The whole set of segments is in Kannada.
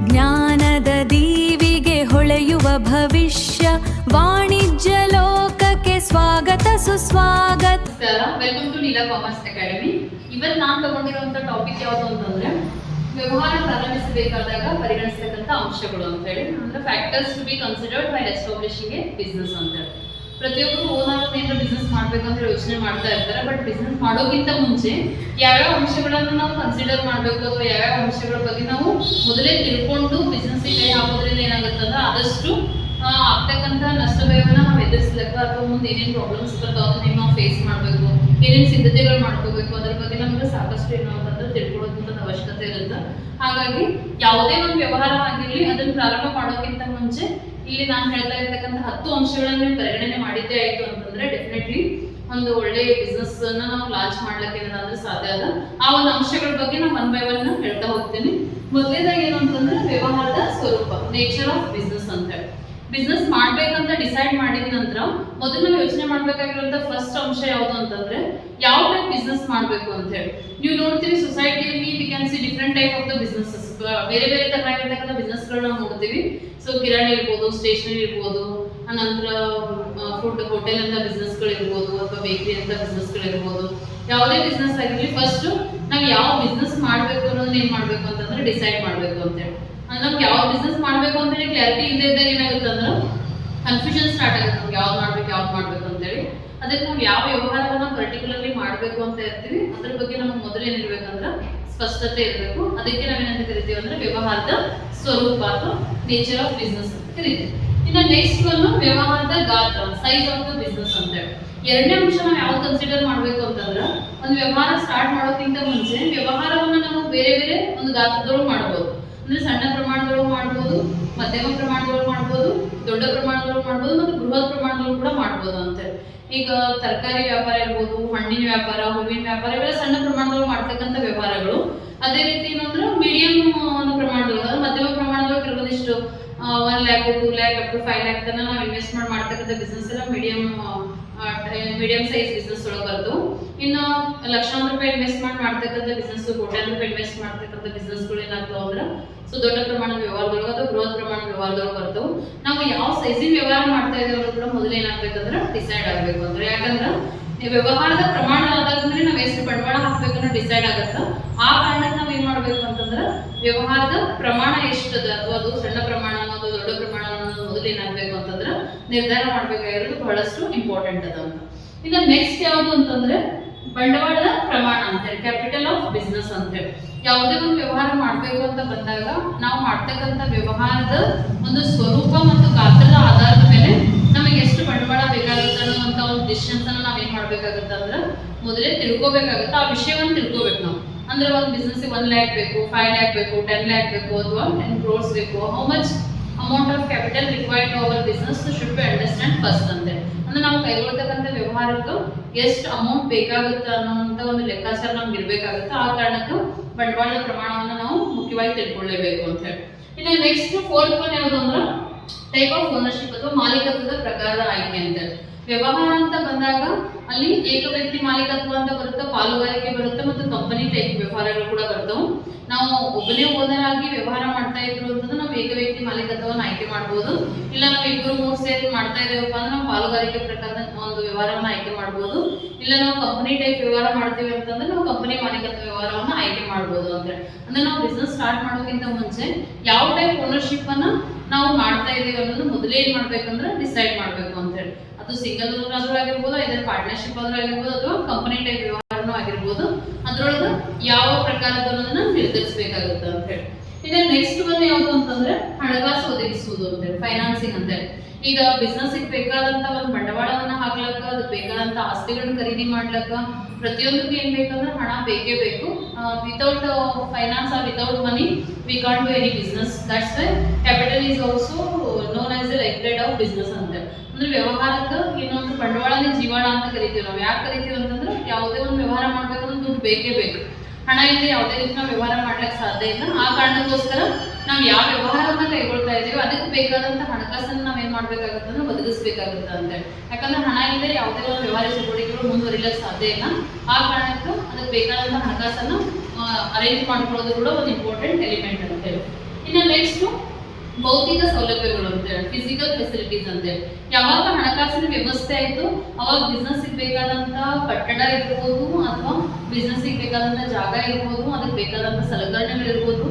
ಜ್ಞಾನದ ದೀವಿಗೆ ಹೊಳೆಯುವ ಭವಿಷ್ಯ ವಾಣಿಜ್ಯ ಲೋಕಕ್ಕೆ ಸ್ವಾಗತ ಸುಸ್ವಾಗತ. Welcome to Neela commerce academy. ಇವತ್ತು ನಾನು ತಗೊಂಡಿರುವಂತ ಟಾಪಿಕ್ ಯಾವುದು ಅಂತಂದ್ರೆ ವ್ಯವಹಾರ ಪ್ರಾರಂಭಿಸಬೇಕಾದಾಗ ಪರಿಗಣಿಸತಕ್ಕಂಥ ಅಂಶಗಳು ಅಂತ ಹೇಳಿ, ಅಂದ್ರೆ factors to be considered by establishing a business ಅಂತ ಹೇಳಿ. ಪ್ರತಿಯೊಬ್ಬರು ಓನರ್ ಏನಾದ್ರು ಬಿಸ್ನೆಸ್ ಮಾಡ್ಬೇಕಂತ ಯೋಚನೆ ಮಾಡ್ತಾ ಇರ್ತಾರೆ. ಬಟ್ ಬಿಸ್ನೆಸ್ ಮಾಡೋಕ್ಕಿಂತ ಮುಂಚೆ ಯಾವ್ಯಾವ ಅಂಶಗಳನ್ನು ನಾವು ಕನ್ಸಿಡರ್ ಮಾಡಬೇಕು ಅಥವಾ ಯಾವ್ಯಾವ ಅಂಶಗಳ ಬಗ್ಗೆ ನಾವು ಮೊದಲೇ ತಿಳ್ಕೊಂಡು ಬಿಸ್ನೆಸ್ ಕೈ ಹಾಕೋದ್ರಿಂದ ಏನಾಗುತ್ತಂದ್ರೆ ಆದಷ್ಟು ಆಗ್ತಕ್ಕಂಥ ನಷ್ಟ ಭಯವನ್ನು ನಾವು ಎದುರಿಸ್ಲಿಕ್ಕ ಅಥವಾ ಮುಂದೆ ಏನೇನು ಪ್ರಾಬ್ಲಮ್ಸ್ ಬರ್ತಾವ ಅದನ್ನ ನಾವು ಫೇಸ್ ಮಾಡಬೇಕು, ಏನೇನು ಸಿದ್ಧತೆಗಳು ಮಾಡ್ಕೋಬೇಕು, ಅದ್ರ ಬಗ್ಗೆ ನಮ್ಗೆ ಸಾಕಷ್ಟು ಏನೋ ಅಂತಂದ್ರೆ ತಿಳ್ಕೊಳ್ಳೋದಂತ ಅವಶ್ಯಕತೆ ಇರುತ್ತೆ. ಹಾಗಾಗಿ ಯಾವುದೇ ಒಂದು ವ್ಯವಹಾರ ಆಗಿರಲಿ ಅದನ್ನು ಪ್ರಾರಂಭ ಮಾಡೋಕ್ಕಿಂತ ಮುಂಚೆ ಇಲ್ಲಿ ನಾನು ಹೇಳ್ತಾ ಇರ್ತಕ್ಕಂಥ 10 ಅಂಶಗಳನ್ನು ಪರಿಗಣನೆ ಮಾಡಿದ್ದೇ ಆಯ್ತು ಅಂತಂದ್ರೆ ಡೆಫಿನೆಟ್ಲಿ ಒಂದು ಒಳ್ಳೆ ಬಿಸ್ನೆಸ್ ಅನ್ನ ನಾವು ಲಾಂಚ್ ಮಾಡ್ಲಿಕ್ಕೆ ಏನಾದ್ರೆ ಸಾಧ್ಯ ಅದ. ಆ ಒಂದು ಅಂಶಗಳ ಬಗ್ಗೆ ನಾನು 1 by 1 ಹೇಳ್ತಾ ಹೋಗ್ತೀನಿ. ಮೊದಲನೇದಾಗಿ ಏನು ಅಂತಂದ್ರೆ ವ್ಯವಹಾರದ ಸ್ವರೂಪ, ನೇಚರ್ ಆಫ್ ಬಿಸ್ನೆಸ್ ಅಂತ ಹೇಳಿ. ಬಿಸ್ನೆಸ್ ಮಾಡ್ಬೇಕಂತ ಡಿಸೈಡ್ ಮಾಡಿದ ನಂತರ ಮೊದಲು ನಾವು ಯೋಚನೆ ಮಾಡ್ಬೇಕಾಗಿರುವಂತ ಫಸ್ಟ್ ಅಂಶ ಯಾವುದು ಅಂತಂದ್ರೆ ಯಾವ ಟೈಪ್ ಬಿಸ್ನೆಸ್ ಮಾಡಬೇಕು ಅಂತ ಹೇಳಿ. ನೀವು ನೋಡ್ತೀವಿ ಸೊಸೈಟಿಯಲ್ಲಿ we can see different type of the businesses, ಬೇರೆ ಬೇರೆ ತರನಾಗಿರ್ತಕ್ಕಂಥ ಬಿಸ್ನೆಸ್ಗಳನ್ನ ನೋಡ್ತೀವಿ. ಸೊ ಕಿರಾಣಿ ಇರ್ಬೋದು, ಸ್ಟೇಷನರಿ ಇರ್ಬೋದು, ಅನಂತರ ಫುಡ್ ಹೋಟೆಲ್ ಅಂತ ಬಿಸ್ನೆಸ್ಗಳು ಇರ್ಬೋದು, ಅಥವಾ ಬೇಕರಿ ಅಂತ ಬಿಸ್ನೆಸ್ಗಳು ಇರ್ಬೋದು. ಯಾವುದೇ ಬಿಸ್ನೆಸ್ ಆಗಿರಲಿ ಫಸ್ಟ್ ನಾವು ಯಾವ ಬಿಸ್ನೆಸ್ ಮಾಡಬೇಕು ಅನ್ನೋದನ್ನ ಏನ್ ಮಾಡ್ಬೇಕು ಅಂತಂದ್ರೆ ಡಿಸೈಡ್ ಮಾಡಬೇಕು ಅಂತ ಹೇಳಿ. ನಮ್ಗೆ ಯಾವ ಬಿಸ್ನೆಸ್ ಮಾಡಬೇಕು ಅಂತ ಹೇಳಿ ಕ್ಲಾರಿಟಿ ಇದ್ದಾಗ ಏನಾಗುತ್ತೆ ಅಂದ್ರೆ ಕನ್ಫ್ಯೂಷನ್ ಸ್ಟಾರ್ಟ್ ಆಗುತ್ತೆ. ನಮ್ಗೆ ಯಾವ್ದು ಮಾಡ್ಬೇಕು ಅಂತೇಳಿ. ಅದಕ್ಕೆ ನಾವು ಯಾವ ವ್ಯವಹಾರವನ್ನ ಪರ್ಟಿಕ್ಯುಲರ್ಲಿ ಮಾಡಬೇಕು ಅಂತ ಇರ್ತೀವಿ ಅದ್ರ ಬಗ್ಗೆ ನಮಗೆ ಮೊದಲು ಏನಿರ್ಬೇಕಂದ್ರೆ ಸ್ಪಷ್ಟತೆ ಇರಬೇಕು. ಅದಕ್ಕೆ ನಾವೇನಂತ ಕರಿತೀವಿ ಅಂದ್ರೆ ವ್ಯವಹಾರದ ಸ್ವರೂಪ ಅಥವಾ ನೇಚರ್ ಆಫ್ ಬಿಸ್ನೆಸ್ ಅಂತ ಕರಿತೀವಿ. ಇನ್ನು ನೆಕ್ಸ್ಟ್ ಒಂದು ವ್ಯವಹಾರದ ಗಾತ್ರ, ಸೈಜ್ ಆಫ್ ದ ಬಿಸ್ನೆಸ್ ಅಂತ ಹೇಳಿ. ಎರಡನೇ ಅಂಶ ನಾವು ಯಾವ್ದು ಕನ್ಸಿಡರ್ ಮಾಡಬೇಕು ಅಂತಂದ್ರೆ ಒಂದು ವ್ಯವಹಾರ ಸ್ಟಾರ್ಟ್ ಮಾಡೋಕ್ಕಿಂತ ಮುಂಚೆ ವ್ಯವಹಾರವನ್ನ ನಾವು ಬೇರೆ ಬೇರೆ ಒಂದು ಗಾತ್ರದೊಳಗೆ ಮಾಡಬಹುದು. ಅಂದ್ರೆ ಸಣ್ಣ ಪ್ರಮಾಣದೊಳಗೆ ಮಾಡ್ಬೋದು, ಮಧ್ಯಮ ಪ್ರಮಾಣದೊಳಗೆ ಮಾಡ್ಬೋದು, ದೊಡ್ಡ ಪ್ರಮಾಣದೊಳಗೆ ಮಾಡ್ಬೋದು, ಮತ್ತು ಬೃಹತ್ ಪ್ರಮಾಣದೊಳಗೆ ಕೂಡ ಮಾಡ್ಬೋದು ಅಂತ ಹೇಳಿ. ಈಗ ತರಕಾರಿ ವ್ಯಾಪಾರ ಇರ್ಬೋದು, ಹಣ್ಣಿನ ವ್ಯಾಪಾರ, ಹೂವಿನ ವ್ಯಾಪಾರ, ಇವೆಲ್ಲ ಸಣ್ಣ ಪ್ರಮಾಣದೊಳಗೆ ಮಾಡ್ತಕ್ಕಂಥ ವ್ಯವಹಾರಗಳು. ಅದೇ ರೀತಿ ಏನಂದ್ರೆ ಮೀಡಿಯಂ ಒಂದು ಪ್ರಮಾಣದೊಳಗೆ, ಮಧ್ಯಮ ಪ್ರಮಾಣದೊಳಗೆ ಕೆಲವೊಂದಿಷ್ಟು 1 lakh, 2 lakh, up to 5 lakh ತನಕ ನಾವು ಇನ್ವೆಸ್ಟ್ಮೆಂಟ್ ಮಾಡ್ತಕ್ಕಂಥ ಬಿಸ್ನೆಸ್ ಎಲ್ಲ ಮೀಡಿಯಂ ಸೈಜ್ ಬಿಸ್ನೆಸ್ ಒಳಗೆ ಬರ್ತವೆ. ಇನ್ನು ಲಕ್ಷಾಂತರ ರೂಪಾಯಿ ಇನ್ವೆಸ್ಟ್ಮೆಂಟ್ ಮಾಡ್ತಕ್ಕಂಥ ಬಿಸ್ನೆಸ್, ಕೋಟ್ಯಾಂತರ ರೂಪಾಯಿ ಇನ್ವೆಸ್ಟ್ ಮಾಡ್ತಕ್ಕಂಥ ಬಿಸ್ನೆಸ್ಗಳು ಏನಾಗ್ತಾವ ಅಂದ್ರೆ ಸೊ ದೊಡ್ಡ ಪ್ರಮಾಣದ ವ್ಯವಹಾರದೊಳಗೆ ಅಥವಾ ಬೃಹತ್ ಪ್ರಮಾಣದ ವ್ಯವಹಾರದೊಳಗೆ ಬರ್ತವೆ. ನಾವು ಯಾವ ಸೈಜಿನ ವ್ಯವಹಾರ ಮಾಡ್ತಾ ಇದ್ದೇವೆ ಕೂಡ ಮೊದಲು ಏನಾಗ್ಬೇಕಂದ್ರೆ ಡಿಸೈಡ್ ಆಗಬೇಕು ಅಂದ್ರೆ, ಯಾಕಂದ್ರೆ ವ್ಯವಹಾರದ ಪ್ರಮಾಣ ಆದಾದ್ಮೇಲೆ ನಾವು ಎಷ್ಟು ಬಂಡವಾಳ ಹಾಕ್ಬೇಕನ್ನೋ ಡಿಸೈಡ್ ಆಗುತ್ತೆ. ಆ ಕಾರಣಕ್ಕೆ ನಾವು ಏನ್ ಮಾಡ್ಬೇಕು ಅಂತಂದ್ರೆ ವ್ಯವಹಾರದ ಪ್ರಮಾಣ ಎಷ್ಟದ, ಅಥವಾ ಅದು ಸಣ್ಣ ಪ್ರಮಾಣ ಅಥವಾ ದೊಡ್ಡ ಪ್ರಮಾಣ ಅನ್ನೋದು ಮೊದಲು ಏನಾಗಬೇಕು ಅಂತಂದ್ರೆ ನಿರ್ಧಾರ ಮಾಡ್ಬೇಕಾಗಿರೋದು ಬಹಳಷ್ಟು ಇಂಪಾರ್ಟೆಂಟ್ ಅದ ಅಂತ. ಇನ್ನು ನೆಕ್ಸ್ಟ್ ಯಾವುದು ಅಂತಂದ್ರೆ ಬಂಡವಾಳದ ಪ್ರಮಾಣ ಅಂತ ಹೇಳಿ, ಕ್ಯಾಪಿಟಲ್ ಆಫ್ ಬಿಸ್ನೆಸ್ ಅಂತ ಹೇಳಿ. ಯಾವುದೇ ಒಂದು ವ್ಯವಹಾರ ಮಾಡ್ಬೇಕು ಅಂತ ಬಂದಾಗ ನಾವು ಮಾಡ್ತಕ್ಕಂಥ ವ್ಯವಹಾರದ ಒಂದು ಸ್ವರೂಪ ಮತ್ತು ಗಾತ್ರದ ಆಧಾರದ ಮೇಲೆ ನಮಗೆ ಎಷ್ಟು ಬಂಡವಾಳ ಬೇಕಾಗುತ್ತೆ ಅನ್ನೋಂಥ ಒಂದು ಡಿಸಿಷನ್ಸ್ ಅನ್ನ ನಾವೇನ್ ಮಾಡ್ಬೇಕಾಗುತ್ತೆ ಅಂದ್ರೆ ಮೊದಲೇ ತಿಳ್ಕೊಬೇಕಾಗುತ್ತೆ. ಆ ವಿಷಯವನ್ನು ತಿಳ್ಕೊಬೇಕು ನಾವು. ಅಂದ್ರೆ ಒಂದು ಬಿಸ್ನೆಸ್ 1 lakh ಬೇಕು, 5 lakh ಬೇಕು, 10 lakh ಬೇಕು, ಅಥವಾ 10 crores ಬೇಕು, how much amount of capital required to our business should be understand first ಅಂತ. ಅಂದ್ರೆ ನಾವು ಕೈಗೊಳ್ತಕ್ಕಂಥ ವ್ಯವಹಾರಕ್ಕೆ ಎಷ್ಟು ಅಮೌಂಟ್ ಬೇಕಾಗುತ್ತೆ ಅನ್ನೋಂಥ ಒಂದು ಲೆಕ್ಕಾಚಾರ ನಮ್ಗೆ ಇರ್ಬೇಕಾಗುತ್ತೆ. ಆ ಕಾರಣಕ್ಕೆ ಬಂಡವಾಳದ ಪ್ರಮಾಣವನ್ನು ನಾವು ಮುಖ್ಯವಾಗಿ ತಿಳ್ಕೊಳ್ಳೇಬೇಕು ಅಂತ ಹೇಳಿ. ಇನ್ನು ನೆಕ್ಸ್ಟ್ 4th ಒನ್ ಯಾವುದು ಅಂದ್ರೆ ಟೈಪ್ ಆಫ್ ಓನರ್ಶಿಪ್ ಅಥವಾ ಮಾಲೀಕತ್ವದ ಪ್ರಕಾರದ ಆಯ್ಕೆ ಅಂತ ಹೇಳಿ. ವ್ಯವಹಾರ ಅಂತ ಬಂದಾಗ ಅಲ್ಲಿ ಏಕ ವ್ಯಕ್ತಿ ಮಾಲೀಕತ್ವ ಅಂತ ಬರುತ್ತೆ, ಪಾಲುಗಾರಿಕೆ ಬರುತ್ತೆ, ಮತ್ತು ಕಂಪನಿ ಟೈಪ್ ವ್ಯವಹಾರಗಳು ಕೂಡ ಬರ್ತವೆ. ನಾವು ಒಬ್ಬನೇ ಓನರ್ ಆಗಿ ವ್ಯವಹಾರ ಮಾಡ್ತಾ ಇದ್ರು ಅಂತಂದ್ರೆ ನಾವು ಏಕ ವ್ಯಕ್ತಿ ಮಾಲೀಕತ್ವವನ್ನು ಆಯ್ಕೆ ಮಾಡ್ಬೋದು. ಇಲ್ಲ ನಾವು 2-3 ಸೇರಿ ಮಾಡ್ತಾ ಇದ್ದೇವಪ್ಪ ಅಂದ್ರೆ ನಾವು ಪಾಲುಗಾರಿಕೆ ಪ್ರಕಾರದ ಒಂದು ವ್ಯವಹಾರವನ್ನ ಆಯ್ಕೆ ಮಾಡ್ಬೋದು. ಇಲ್ಲ ನಾವು ಕಂಪನಿ ಟೈಪ್ ವ್ಯವಹಾರ ಮಾಡ್ತೀವಿ ಅಂತಂದ್ರೆ ನಾವು ಕಂಪನಿ ಮಾಲೀಕತ್ವ ವ್ಯವಹಾರವನ್ನ ಆಯ್ಕೆ ಮಾಡ್ಬೋದು ಅಂತ ಹೇಳಿ. ಅಂದ್ರೆ ನಾವು ಬಿಸ್ನೆಸ್ ಸ್ಟಾರ್ಟ್ ಮಾಡೋಕ್ಕಿಂತ ಮುಂಚೆ ಯಾವ ಟೈಪ್ ಓನರ್ಶಿಪ್ ಅನ್ನ ನಾವು ಮಾಡ್ತಾ ಇದೀವಿ ಅನ್ನೋದು ಮೊದಲೇ ಏನ್ ಮಾಡ್ಬೇಕಂದ್ರೆ ಡಿಸೈಡ್ ಮಾಡ್ಬೇಕು ಅಂತ ಹೇಳಿ. ಅದು ಸಿಂಗಲ್ ಓನರ್ ಆದ್ರೂ ಆಗಿರ್ಬೋದು, ಇದರ ಪಾರ್ಟ್ನರ್ಶಿಪ್ ಆದ್ರೂ ಆಗಿರ್ಬೋದು, ಅಥವಾ ಕಂಪನಿ ಟೈಪ್ ವ್ಯವಹಾರನೂ ಆಗಿರ್ಬೋದು. ಅದ್ರೊಳಗೆ ಯಾವ ಪ್ರಕಾರದ ಅನ್ನೋದನ್ನ ನಿರ್ಧರಿಸಬೇಕಾಗುತ್ತೆ ಅಂತ ಹೇಳಿ. ಇನ್ನು ನೆಕ್ಸ್ಟ್ ಒಂದು ಯಾವುದು ಅಂತಂದ್ರೆ ಹಣಕಾಸು ಒದಗಿಸುವುದು ಅಂತ ಹೇಳಿ, ಫೈನಾನ್ಸಿಂಗ್ ಅಂತ ಹೇಳಿ. ಈಗ ಬಿಸ್ನೆಸ್ ಬೇಕಾದಂತ ಒಂದು ಬಂಡವಾಳವನ್ನ ಹಾಕ್ಲಕ್ಕ, ಅದಕ್ಕೆ ಬೇಕಾದಂತ ಆಸ್ತಿಗಳನ್ನ ಖರೀದಿ ಮಾಡ್ಲಕ್ಕ, ಪ್ರತಿಯೊಂದಕ್ಕೂ ಏನ್ ಬೇಕಂದ್ರೆ ಹಣ ಬೇಕೇ ಬೇಕು. Without finance or without money we can't do any business. That's why capital is also known as a lifeblood of business ಅಂತ ಹೇಳಿ. ಅಂದ್ರೆ ವ್ಯವಹಾರಕ್ಕೆ ಇನ್ನೊಂದು ಬಂಡವಾಳನೇ ಜೀವಾಳ ಅಂತ ಕರಿತೀವಿ ನಾವು. ಯಾಕೆ ಕರಿತೀವಿ ಅಂತಂದ್ರೆ ಯಾವುದೇ ಒಂದು ವ್ಯವಹಾರ ಮಾಡ್ಬೇಕಂದ್ರೆ ದುಡ್ಡು ಬೇಕೇ ಬೇಕು. ಹಣ ಇಲ್ಲದೆ ಯಾವುದೇ ರೀತಿ ನಾವು ವ್ಯವಹಾರ ಮಾಡ್ಲಿಕ್ಕೆ ಸಾಧ್ಯ ಇಲ್ಲ. ಆ ಕಾರಣಕ್ಕೋಸ್ಕರ ನಾವು ಯಾವ ವ್ಯವಹಾರವನ್ನ ಕೈಗೊಳ್ತಾ ಇದೀವಿ ಅದಕ್ಕೆ ಬೇಕಾದಂತ ಹಣಕಾಸನ್ನು ನಾವ್ ಏನ್ ಮಾಡ್ಬೇಕಾಗುತ್ತೆ ಅಂದ್ರೆ ಒದಗಿಸಬೇಕಾಗುತ್ತೆ ಅಂತ ಹೇಳಿ. ಯಾಕಂದ್ರೆ ಹಣ ಇಲ್ಲದೆ ಯಾವುದೇ ಒಂದು ವ್ಯವಹಾರ ಚಟುವಟಿಕೆಗಳು ಮುಂದುವರಿಲಿಕ್ಕೆ ಸಾಧ್ಯ ಇಲ್ಲ. ಆ ಕಾರಣಕ್ಕೆ ಅದಕ್ಕೆ ಬೇಕಾದಂತ ಹಣಕಾಸನ್ನು ಅರೇಂಜ್ ಮಾಡ್ಕೊಳ್ಳೋದು ಕೂಡ ಒಂದು ಇಂಪಾರ್ಟೆಂಟ್ ಎಲಿಮೆಂಟ್ ಅಂತ ಹೇಳಿ. ಇನ್ನು ನೆಕ್ಸ್ಟ್ ಭೌತಿಕ ಸೌಲಭ್ಯಗಳು ಅಂತೇಳಿ, ಫಿಸಿಕಲ್ ಫೆಸಿಲಿಟೀಸ್ ಅಂತೇಳಿ. ಯಾವಾಗ ಹಣಕಾಸಿನ ವ್ಯವಸ್ಥೆ ಆಯಿತು ಅವಾಗ ಬಿಸ್ನೆಸ್ಗೆ ಬೇಕಾದಂಥ ಕಟ್ಟಡ ಇರ್ಬೋದು ಅಥವಾ ಬಿಸ್ನೆಸ್ಗೆ ಬೇಕಾದಂಥ ಜಾಗ ಇರ್ಬೋದು, ಅದಕ್ಕೆ ಬೇಕಾದಂಥ ಸಲಕರಣೆಗಳಿರ್ಬೋದು,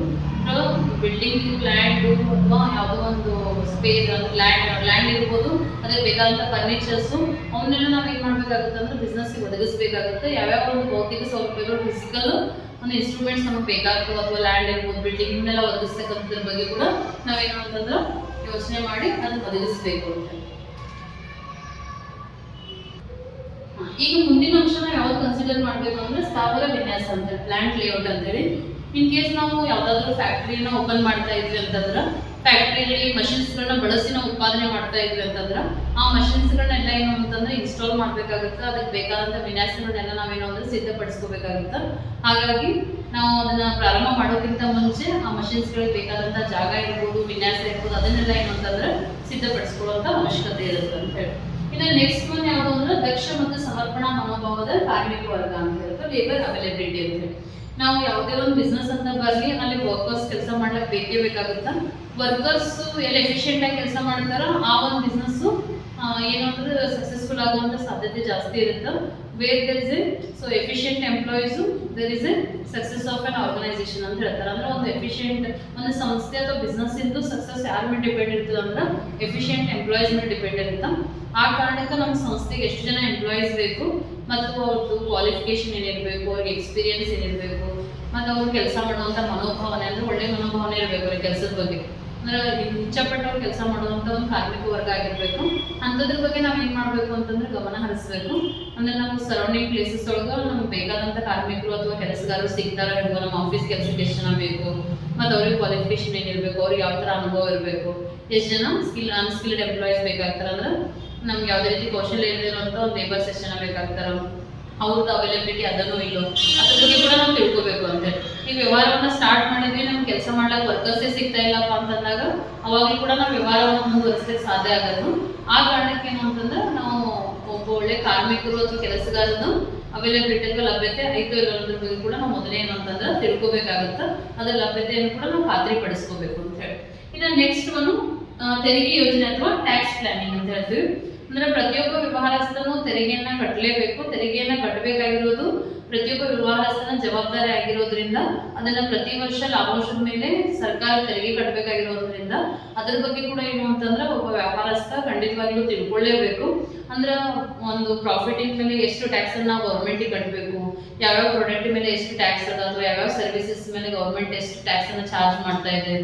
ಬಿಲ್ಡಿಂಗ್ ಲ್ಯಾಂಡು ಅಥವಾ ಯಾವುದೋ ಒಂದು ಸ್ಪೇಸ್ ಲ್ಯಾಂಡ್ ಇರ್ಬೋದು, ಅದಕ್ಕೆ ಬೇಕಾದಂಥ ಫರ್ನಿಚರ್ಸು ಅವನ್ನೆಲ್ಲ ನಾವು ಏನು ಮಾಡಬೇಕಾಗುತ್ತೆ ಅಂದರೆ ಬಿಸ್ನೆಸ್ಗೆ ಒದಗಿಸ್ಬೇಕಾಗುತ್ತೆ. ಯಾವ್ಯಾವ ಒಂದು ಭೌತಿಕ ಸೌಲಭ್ಯಗಳು ಫಿಸಿಕಲ್ ಒಂದು ಇನ್ಸ್ಟ್ರೂಮೆಂಟ್ಸ್ ನಮಗೆ ಬೇಕಾಗ್ತವೆ ಅಥವಾ ಲ್ಯಾಂಡ್ ಇರ್ಬೋದು, ಬಿಲ್ಡಿಂಗ್ ಇವನ್ನೆಲ್ಲ ಒದಗಿಸ್ತಕ್ಕಂಥದ್ರ ಬಗ್ಗೆ ಕೂಡ ನಾವೇನು ಅಂತಂದ್ರೆ ಯೋಚನೆ ಮಾಡಿ ಅದನ್ನ ಒದಗಿಸ್ಬೇಕು ಅಂತ. ಈಗ ಮುಂದಿನ ಅಂಶ ನಾವು ಯಾವ್ದು ಕನ್ಸಿಡರ್ ಮಾಡಬೇಕು ಅಂದ್ರೆ ಸ್ಥಾವರ ವಿನ್ಯಾಸ ಅಂತ, ಪ್ಲಾಂಟ್ ಲೇಔಟ್ ಅಂತೇಳಿ. ಇನ್ ಕೇಸ್ ನಾವು ಯಾವ್ದಾದ್ರು ಫ್ಯಾಕ್ಟ್ರಿನ ಓಪನ್ ಮಾಡ್ತಾ ಇದ್ವಿ ಅಂತಂದ್ರೆ, ಫ್ಯಾಕ್ಟ್ರಿಯಲ್ಲಿ ಮಷಿನ್ಸ್ಗಳನ್ನ ಬಳಸಿ ನಾವು ಉತ್ಪಾದನೆ ಮಾಡ್ತಾ ಇದ್ವಿ ಅಂತಂದ್ರೆ, ಆ ಮಷಿನ್ಸ್ಗಳನ್ನೆಲ್ಲ ಏನು ಅಂತಂದ್ರೆ ಇನ್ಸ್ಟಾಲ್ ಮಾಡಬೇಕಾಗುತ್ತೆ. ಅದಕ್ಕೆ ಬೇಕಾದಂಥ ವಿನ್ಯಾಸಗಳನ್ನೆಲ್ಲ ನಾವೇನು ಅಂದ್ರೆ ಸಿದ್ಧಪಡಿಸ್ಕೋಬೇಕಾಗುತ್ತೆ. ಹಾಗಾಗಿ ನಾವು ಅದನ್ನ ಪ್ರಾರಂಭ ಮಾಡೋಕ್ಕಿಂತ ಮುಂಚೆ ಆ ಮಷಿನ್ಸ್ಗಳಿಗೆ ಬೇಕಾದಂಥ ಜಾಗ ಇರ್ಬೋದು, ವಿನ್ಯಾಸ ಇರ್ಬೋದು, ಅದನ್ನೆಲ್ಲ ಏನು ಅಂತಂದ್ರೆ ಸಿದ್ಧಪಡಿಸ್ಕೊಳ್ಳುವಂಥ ಅವಶ್ಯಕತೆ ಇರುತ್ತೆ ಅಂತ ಹೇಳಿ. ಇನ್ನು ನೆಕ್ಸ್ಟ್ ಒನ್ ಯಾವುದು ಅಂದ್ರೆ ದಕ್ಷ ಮತ್ತು ಸಮರ್ಪಣಾ ಮನೋಭಾವದ ಕಾರ್ಮಿಕ ವರ್ಗ ಅಂತ ಹೇಳ್ತಾರೆ, ಲೇಬರ್ ಅವೈಲಬಿಲಿಟಿ ಅಂತ ಹೇಳಿ. ನಾವು ಯಾವುದೇ ಒಂದು ಬಿಸ್ನೆಸ್ ಅಂತ ಬರಲಿ ಅಲ್ಲಿ ವರ್ಕರ್ಸ್ ಕೆಲಸ ಮಾಡ್ಲಿಕ್ಕೆ ಬೇಕೇ ಬೇಕಾಗುತ್ತಾ. ವರ್ಕರ್ಸ್ ಎಲ್ಲ ಎಫಿಷಿಯೆಂಟ್ ಆಗಿ ಕೆಲಸ ಮಾಡ್ತಾರೋ ಆ ಒಂದು ಬಿಸ್ನೆಸ್ಸು ಏನಂದ್ರೆ ಸಕ್ಸಸ್ಫುಲ್ ಆಗುವಂಥ ಸಾಧ್ಯತೆ ಜಾಸ್ತಿ ಇರುತ್ತೆ. Where there is a so efficient employees there is a success of an organisation ಅಂತ ಹೇಳ್ತಾರೆ. ಅಂದ್ರೆ ಒಂದು ಎಫಿಷಿಯೆಂಟ್ ಒಂದು ಸಂಸ್ಥೆ ಅಥವಾ ಬಿಸ್ನೆಸ್ ಇಂದು ಸಕ್ಸಸ್ ಯಾರ ಮೇಲೆ ಡಿಪೆಂಡ್ ಇರ್ತದೆ ಅಂದ್ರೆ ಎಫಿಷಿಯೆಂಟ್ ಎಂಪ್ಲಾಯೀಸ್ ಮೇಲೆ ಡಿಪೆಂಡ್ ಇರುತ್ತೆ. ಆ ಕಾರಣಕ್ಕೆ ನಮ್ಮ ಸಂಸ್ಥೆಗೆ ಎಷ್ಟು ಜನ ಎಂಪ್ಲಾಯೀಸ್ ಬೇಕು ಮತ್ತು ಅವ್ರದ್ದು ಕ್ವಾಲಿಫಿಕೇಶನ್ ಏನಿರಬೇಕು, ಅವ್ರಿಗೆ ಎಕ್ಸ್ಪೀರಿಯನ್ಸ್ ಏನಿರಬೇಕು, ಮತ್ತು ಅವ್ರು ಕೆಲಸ ಮಾಡುವಂಥ ಮನೋಭಾವನೆ ಅಂದರೆ ಒಳ್ಳೆ ಮನೋಭಾವನೆ ಇರಬೇಕು ಅವ್ರಿಗೆ ಕೆಲಸದ ಬಗ್ಗೆ. ಅಂದ್ರೆ ಇಚ್ಛಪಟ್ಟವ್ರು ಕೆಲಸ ಮಾಡುವಂಥ ಒಂದು ಕಾರ್ಮಿಕ ವರ್ಗ ಆಗಿರಬೇಕು. ಅಂಥದ್ರ ಬಗ್ಗೆ ನಾವು ಏನು ಮಾಡಬೇಕು ಅಂತಂದ್ರೆ ಗಮನ ಹರಿಸಬೇಕು. ಅಂದರೆ ನಮ್ಮ ಸರೌಂಡಿಂಗ್ ಪ್ಲೇಸಸ್ ಒಳಗೆ ನಮ್ಗೆ ಬೇಕಾದಂಥ ಕಾರ್ಮಿಕರು ಅಥವಾ ಕೆಲಸಗಾರರು ಸಿಗ್ತಾರ ಇರ್ಬೋದು. ನಮ್ಮ ಆಫೀಸ್ ಕೆಲಸಕ್ಕೆ ಎಷ್ಟು ಜನ ಬೇಕು ಮತ್ತು ಅವ್ರಿಗೆ ಕ್ವಾಲಿಫಿಕೇಶನ್ ಏನಿರಬೇಕು, ಅವ್ರಿಗೆ ಯಾವ ಥರ ಅನುಭವ ಇರಬೇಕು, ಎಷ್ಟು ಜನ ಅನ್ಸ್ಕಿಲ್ಡ್ ಎಂಪ್ಲಾಯೀಸ್ ಬೇಕಾಗ್ತಾರೆ. ಅಂದ್ರೆ ನಮ್ಗೆ ಯಾವುದೇ ರೀತಿ ಕೌಶಲ್ಯ ಇರೋಂಥ ಒಂದು ಲೇಬರ್ಸ್ ಎಷ್ಟು ಜನ ಬೇಕಾಗ್ತಾರ, ಅವ್ರದ್ದು ಅವೈಲಬಿಲಿಟಿ ಅದನ್ನು ಇಲ್ಲೋ ಅದ್ರ ಬಗ್ಗೆ ಕೂಡ ನಾವು ತಿಳ್ಕೊಬೇಕು ಅಂತೇಳಿ. ಈ ವ್ಯವಹಾರವನ್ನು ಸ್ಟಾರ್ಟ್ ಮಾಡಿದ್ವಿ, ನಮ್ಗೆ ಕೆಲಸ ಮಾಡ್ಲಿಕ್ಕೆ ವರ್ಕರ್ಸೇ ಸಿಗ್ತಾ ಇಲ್ಲಪ್ಪ ಅಂತಂದಾಗ ಅವಾಗಲೂ ಕೂಡ ನಾವು ವ್ಯವಹಾರವನ್ನು ಮುಂದುವರಿಸಲಿಕ್ಕೆ ಸಾಧ್ಯ ಆಗೋದು. ಆ ಕಾರಣಕ್ಕೆ ಏನು ಅಂತಂದ್ರೆ ನಾವು ಒಬ್ಬ ಒಳ್ಳೆ ಕಾರ್ಮಿಕರು ಅಥವಾ ಕೆಲಸಗಾರನ ಅವೈಲಬಿಲಿಟಿ ಅಥವಾ ಲಭ್ಯತೆ ಐತೋ ಇಲ್ಲ ಅನ್ನೋದ್ರ ಬಗ್ಗೆ ಕೂಡ ನಾವು ಮೊದಲೇ ಏನು ಅಂತಂದ್ರೆ ತಿಳ್ಕೊಬೇಕಾಗುತ್ತೆ. ಅದರ ಲಭ್ಯತೆಯನ್ನು ಕೂಡ ನಾವು ಖಾತ್ರಿ ಪಡಿಸ್ಕೋಬೇಕು ಅಂತ ಹೇಳಿ. ಇನ್ನು ನೆಕ್ಸ್ಟ್ ಒಂದು ತೆರಿಗೆ ಯೋಜನೆ ಅಥವಾ ಟ್ಯಾಕ್ಸ್ ಪ್ಲಾನಿಂಗ್ ಅಂತ ಹೇಳ್ತೀವಿ. ಅಂದ್ರೆ ಪ್ರತಿಯೊಬ್ಬ ವ್ಯವಹಾರಸ್ಥನು ತೆರಿಗೆಯನ್ನ ಕಟ್ಟಲೇಬೇಕು. ತೆರಿಗೆಯನ್ನ ಕಟ್ಟಬೇಕಾಗಿರೋದು ಪ್ರತಿಯೊಬ್ಬ ವ್ಯವಹಾರಸ್ಥನ ಜವಾಬ್ದಾರಿ ಆಗಿರೋದ್ರಿಂದ ಅದನ್ನ ಪ್ರತಿ ವರ್ಷ ಲಾಭಾಂಶದ ಮೇಲೆ ಸರ್ಕಾರ ತೆರಿಗೆ ಕಟ್ಟಬೇಕಾಗಿರೋದ್ರಿಂದ ಅದ್ರ ಬಗ್ಗೆ ಕೂಡ ಏನು ಅಂತಂದ್ರೆ ಒಬ್ಬ ವ್ಯಾಪಾರಸ್ಥ ಖಂಡಿತವಾಗ್ಲೂ ತಿಳ್ಕೊಳ್ಳೇಬೇಕು. ಅಂದ್ರೆ ಒಂದು ಪ್ರಾಫಿಟಿಂಗ್ ಮೇಲೆ ಎಷ್ಟು ಟ್ಯಾಕ್ಸ್ ಅನ್ನ ಗೌರ್ಮೆಂಟಿಗೆ ಕಟ್ಟಬೇಕು, ಯಾವ್ಯಾವ ಪ್ರಾಡಕ್ಟ್ ಮೇಲೆ ಎಷ್ಟು ಟ್ಯಾಕ್ಸ್ ಅದ ಅಥವಾ ಯಾವ್ಯಾವ ಸರ್ವಿಸಸ್ ಮೇಲೆ ಗೌರ್ಮೆಂಟ್ ಎಷ್ಟು ಟ್ಯಾಕ್ಸ್ ಅನ್ನ ಚಾರ್ಜ್ ಮಾಡ್ತಾ ಇದೆ,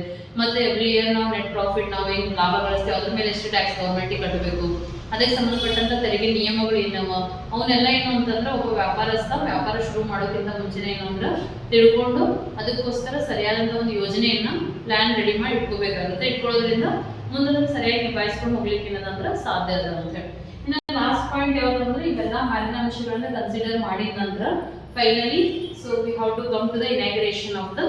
ಮತ್ತೆ ಎವ್ರಿ ಇಯರ್ ನಾವು ನೆಟ್ ಪ್ರಾಫಿಟ್ ನಾವು ಏನು ಲಾಭ ಗಳಿಸ್ತೇವೆ ಅದ್ರ ಮೇಲೆ ಎಷ್ಟು ಟ್ಯಾಕ್ಸ್ ಗೌರ್ಮೆಂಟಿಗೆ ಕಟ್ಟಬೇಕು, ಅದಕ್ಕೆ ಸಂಬಂಧಪಟ್ಟಂತ ತೆರಿಗೆ ನಿಯಮಗಳು ಏನವ ಅವನ್ನೆಲ್ಲ ಏನು ಅಂತಂದ್ರೆ ಒಬ್ಬ ವ್ಯಾಪಾರಸ್ಥ ವ್ಯಾಪಾರ ಶುರು ಮಾಡೋಕ್ಕಿಂತ ಮುಂಚೆನೇ ಏನು ಅಂದ್ರೆ ತಿಳ್ಕೊಂಡು ಅದಕ್ಕೋಸ್ಕರ ಸರಿಯಾದಂಥ ಒಂದು ಯೋಜನೆಯನ್ನ ಪ್ಲಾನ್ ರೆಡಿ ಮಾಡಿ ಇಟ್ಕೋಬೇಕಾಗುತ್ತೆ. ಇಟ್ಕೊಳ್ಳೋದ್ರಿಂದ ಮುಂದೆ ಸರಿಯಾಗಿ ನಿಭಾಯಿಸ್ಕೊಂಡು ಹೋಗ್ಲಿಕ್ಕೆ ಏನದಂದ್ರೆ ಸಾಧ್ಯ ಅದ ಅಂತ ಹೇಳಿ. ಇನ್ನು ಲಾಸ್ಟ್ ಪಾಯಿಂಟ್ ಯಾವ್ದಂದ್ರೆ ಇವೆಲ್ಲ ಮೇಲಿನ ಅಂಶಗಳನ್ನ ಕನ್ಸಿಡರ್ ಮಾಡಿದ ನಂತರ finally so we have to come to the inauguration of the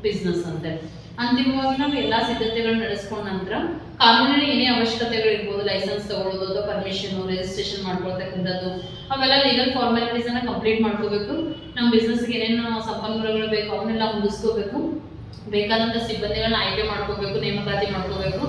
business ಅಂತ ಹೇಳಿ. ಅಂತಿಮವಾಗಿ ನಾವು ಎಲ್ಲಾ ಸಿದ್ಧತೆಗಳನ್ನ ನಡೆಸ್ಕೊಂಡ ನಂತರ ಕಾನೂನಿನ ಏನೇ ಅವಶ್ಯಕತೆಗಳು ಇರ್ಬೋದು, ಲೈಸೆನ್ಸ್ ತಗೊಳ್ಳೋದು ಅಥವಾ ಪರ್ಮಿಷನ್ ರಿಜಿಸ್ಟ್ರೇಷನ್ ಮಾಡ್ಕೊಳ್ತಕ್ಕಂಥದ್ದು, ಅವೆಲ್ಲ ಲೀಗಲ್ ಫಾರ್ಮಾಲಿಟೀಸ್ ಅನ್ನ ಕಂಪ್ಲೀಟ್ ಮಾಡ್ಕೋಬೇಕು. ನಮ್ಮ ಬಿಸ್ನೆಸ್ಗೆ ಏನೇನು ಸಂಪನ್ಮೂಲಗಳು ಬೇಕು ಅವನ್ನೆಲ್ಲ ಹೊಂದಿಸ್ಕೋಬೇಕು. ಬೇಕಾದಂಥ ಸಿಬ್ಬಂದಿಗಳನ್ನ ಆಯ್ಕೆ ಮಾಡ್ಕೋಬೇಕು, ನೇಮಕಾತಿ ಮಾಡ್ಕೋಬೇಕು.